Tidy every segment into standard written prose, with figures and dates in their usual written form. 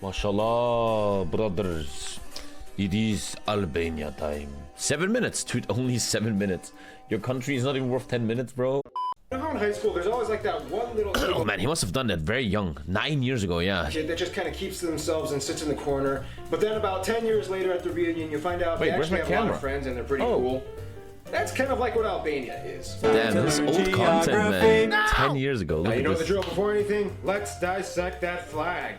Mashallah, brothers. It is Albania time. 7 minutes, dude. Only 7 minutes. Your country is not even worth 10 minutes, bro. You know how in high school there's always like that one little Oh man, he must have done that very young. 9 years ago, yeah. kid that just kind of keeps to themselves and sits in the corner. But then about 10 years later at the reunion, you find out they actually have a lot of friends and they're pretty cool. That's kind of like what Albania is. Damn, this is old content, man. 10 years ago. Look Now, you at know this. the drill. Before anything, let's dissect that flag.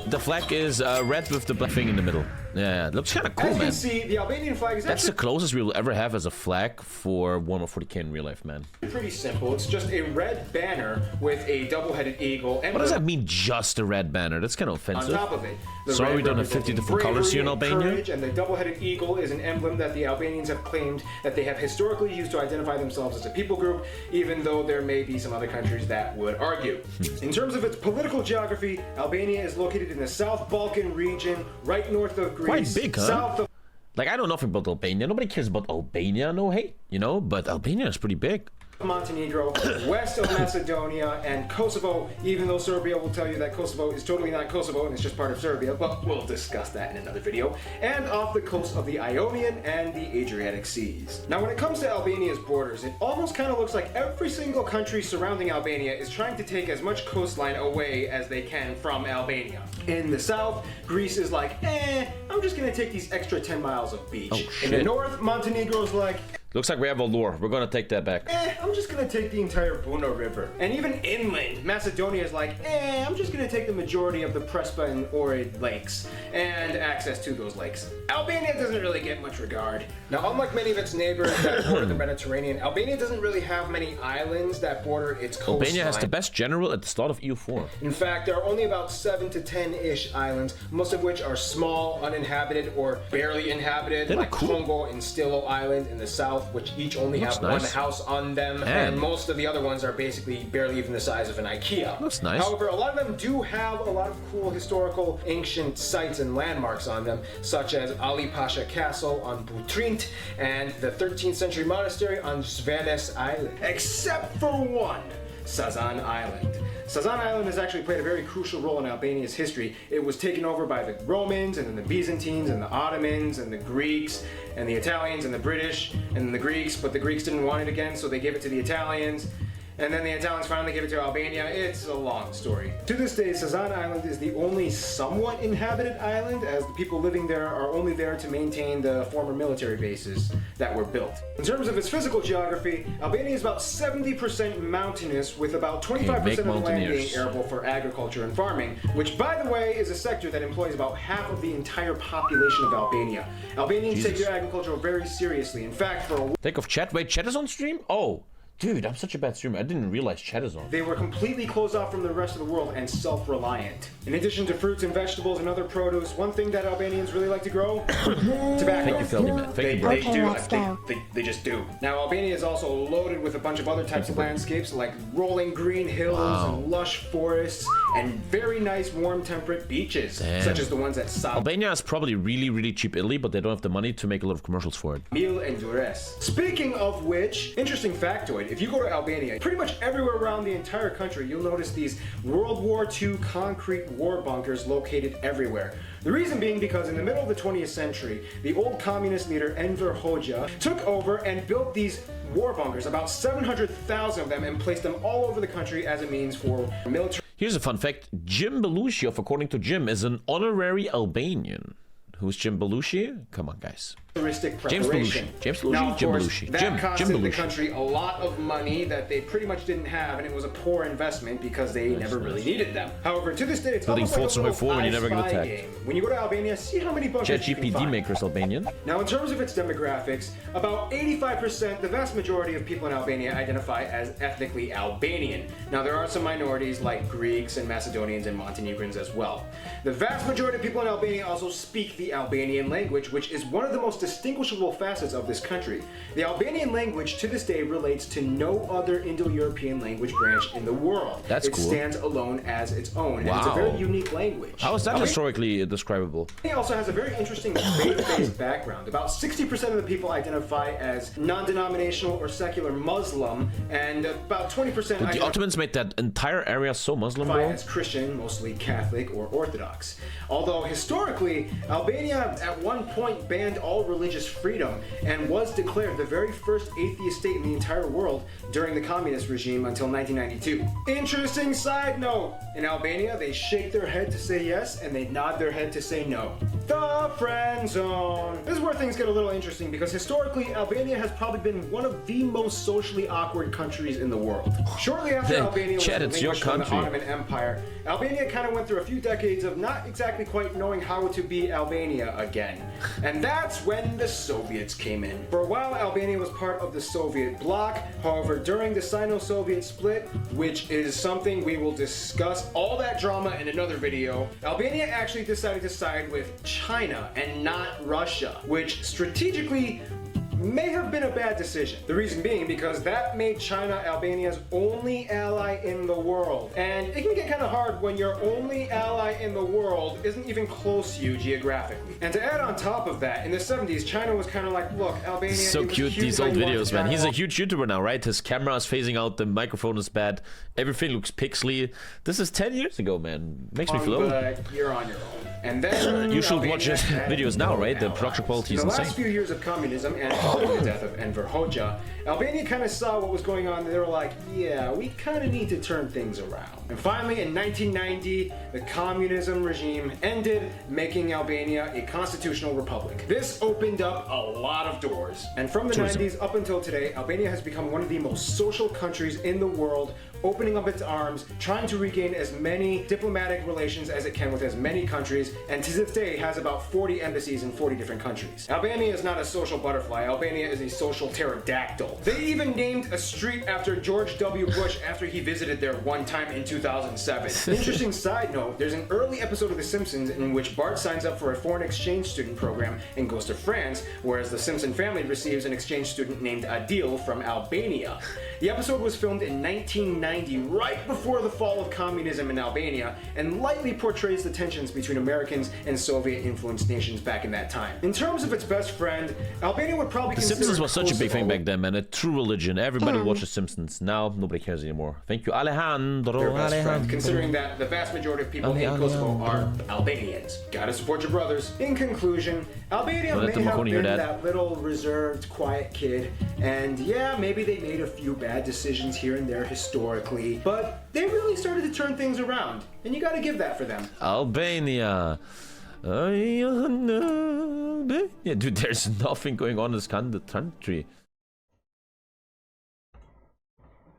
The flag is red with the black thing in the middle. Yeah, it looks kind of cool, As you man. can see, the Albanian flag is That's the actually closest we'll ever have as a flag for 140K in real life, man. pretty simple. It's just a red banner with a double-headed eagle. And What does that mean, just a red banner? That's kind of on offensive. top of it? The Sorry red we don't have 50 representing different colors here in bravery and Albania. courage, and the double-headed eagle is an emblem that the Albanians have claimed that they have historically used to identify themselves as a people group, even though there may be some other countries that would argue. In terms of its political geography, Albania is located in the South Balkan region, right north of Greece. Quite big, huh? South of Like, I know nothing about Albania. Nobody cares about Albania, no hate, you know? But Albania is pretty big. Montenegro, west of Macedonia, and Kosovo, even though Serbia will tell you that Kosovo is totally not Kosovo and it's just part of Serbia, but we'll discuss that in another video, and off the coast of the Ionian and the Adriatic Seas. Now, when it comes to Albania's borders, it almost kind of looks like every single country surrounding Albania is trying to take as much coastline away as they can from Albania. In the south, Greece is like, I'm just gonna take these extra 10 miles of beach. Oh, In the shit. north, Montenegro's like, Looks like we have a lure. We're gonna take that back. I'm just gonna take the entire Buna River. And even inland, Macedonia is like, I'm just gonna take the majority of the Prespa and Ohrid lakes and access to those lakes. Albania doesn't really get much regard. Now, unlike many of its neighbors that border the Mediterranean, Albania doesn't really have many islands that border its coastline. Albania has the best general at the start of EU4. In fact, there are only about 7 to 10-ish islands, most of which are small, uninhabited, or barely inhabited, They look like cool. Congo and Stilo Island in the south, which each only Looks have nice. one house on them, and most of the other ones are basically barely even the size of an IKEA. Looks nice. However, a lot of them do have a lot of cool historical ancient sites and landmarks on them, such as Ali Pasha Castle on Butrint and the 13th century monastery on Svanes Island. Except for one, Sazan Island. Sazan Island has actually played a very crucial role in Albania's history. It was taken over by the Romans, and then the Byzantines, and the Ottomans, and the Greeks, and the Italians, and the British, and the Greeks, but the Greeks didn't want it again, so they gave it to the Italians. And then the Italians finally gave it to Albania. It's a long story. To this day, Sazan Island is the only somewhat inhabited island, as the people living there are only there to maintain the former military bases that were built. In terms of its physical geography, Albania is about 70% mountainous, with about 25% of the land being arable for agriculture and farming, which, by the way, is a sector that employs about half of the entire population of Albania. Albanians take their agriculture very seriously. In fact, for a Take off chat. Wait, chat is on stream? Oh. Dude, I'm such a bad streamer. I didn't realize chat is on. they were completely closed off from the rest of the world and self-reliant. In addition to fruits and vegetables and other produce, one thing that Albanians really like to grow, tobacco. Thank you, Feldy, man. Thank you, bro. They do. let's go. They just do. Now, Albania is also loaded with a bunch of other types of landscapes, like rolling green hills and lush forests, and very nice warm temperate beaches, such as the ones at Sal, Albania is probably really, really cheap Italy, but they don't have the money to make a lot of commercials for it. Mil and Dures. Speaking of which, interesting factoid, if you go to Albania, pretty much everywhere around the entire country, you'll notice these World War II concrete war bunkers located everywhere. The reason being because in the middle of the 20th century, the old communist leader Enver Hoxha took over and built these war bunkers, about 700,000 of them, and placed them all over the country as a means for military. Here's a fun fact. Jim Belushi, according to Jim, is an honorary Albanian. Who's Jim Belushi? Come on, guys. James Belushi. James Belushi? Now, of Jim course, Belushi. that Jim costed the Belushi. country a lot of money that they pretty much didn't have, and it was a poor investment because they never really needed them. However, to this day, it's Building almost like a forts in little HOI4 when you I never get Spy attacked. game. When you go to Albania, see how many bunkers you can ChatGPT find. makers Albanian. Now, in terms of its demographics, about 85%, the vast majority of people in Albania identify as ethnically Albanian. Now, there are some minorities like Greeks and Macedonians and Montenegrins as well. The vast majority of people in Albania also speak the Albanian language, which is one of the most distinguishable facets of this country. The Albanian language to this day relates to no other Indo-European language branch in the world. That's cool. It stands alone as its own, and it's a very unique language. How is that historically describable? It also has a very interesting faith-based background. About 60% of the people identify as non-denominational or secular Muslim, and about 20% The Ottomans made that entire area so Muslim, bro? as Christian, mostly Catholic or Orthodox. Although historically, Albania at one point banned all religious freedom and was declared the very first atheist state in the entire world during the communist regime until 1992. Interesting side note, in Albania they shake their head to say yes and they nod their head to say no. The friend zone. This is where things get a little interesting because historically Albania has probably been one of the most socially awkward countries in the world. Shortly after Albania was relinquished from the Ottoman Empire, Albania kind of went through a few decades of not exactly quite knowing how to be Albania again. And that's when the Soviets came in. For a while, Albania was part of the Soviet bloc. However, during the Sino-Soviet split, which is something we will discuss all that drama in another video, Albania actually decided to side with China and not Russia, which strategically may have been a bad decision. The reason being because that made China Albania's only ally in the world. And it can get kind of hard when your only ally in the world isn't even close to you geographically. And to add on top of that, in the 70s, China was kind of like, look, Albania... So cute, these old videos, man. He's a huge YouTuber now, right? His camera is phasing out, the microphone is bad, everything looks pixely. This is 10 years ago, man. Makes me feel old. You're on your own. And then you should watch his videos now, right? The production quality is insane. In the last few years of communism and following the death of Enver Hoxha, Albania kind of saw what was going on and they were like, yeah, we kind of need to turn things around. And finally, in 1990, the communism regime ended, making Albania a constitutional republic. This opened up a lot of doors. And from the 90s up until today, Albania has become one of the most social countries in the world, opening up its arms, trying to regain as many diplomatic relations as it can with as many countries, and to this day has about 40 embassies in 40 different countries. Albania is not a social butterfly, Albania is a social pterodactyl. They even named a street after George W. Bush after he visited there one time in 2007. Interesting side note, there's an early episode of The Simpsons in which Bart signs up for a foreign exchange student program and goes to France, whereas the Simpson family receives an exchange student named Adil from Albania. The episode was filmed in 1990, right before the fall of communism in Albania, and lightly portrays the tensions between Americans and Soviet-influenced nations back in that time. In terms of its best friend, Albania would probably consider... The Simpsons was such a big thing back then, man. A true religion. Everybody watches Simpsons. Now, nobody cares anymore. Thank you, Alejandro. Their best friend, considering that the vast majority of people in Kosovo are Albanians. Gotta support your brothers. In conclusion, Albania may have been that little reserved, quiet kid, and yeah, maybe they made a few bad decisions here and there historically, but they really started to turn things around, and you gotta give that for them. Albania. Yeah, dude, there's nothing going on in this country.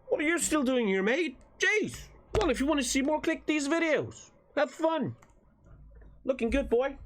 What are you still doing here, mate? Jeez. Well, if you want to see more, click these videos. Have fun. Looking good, boy.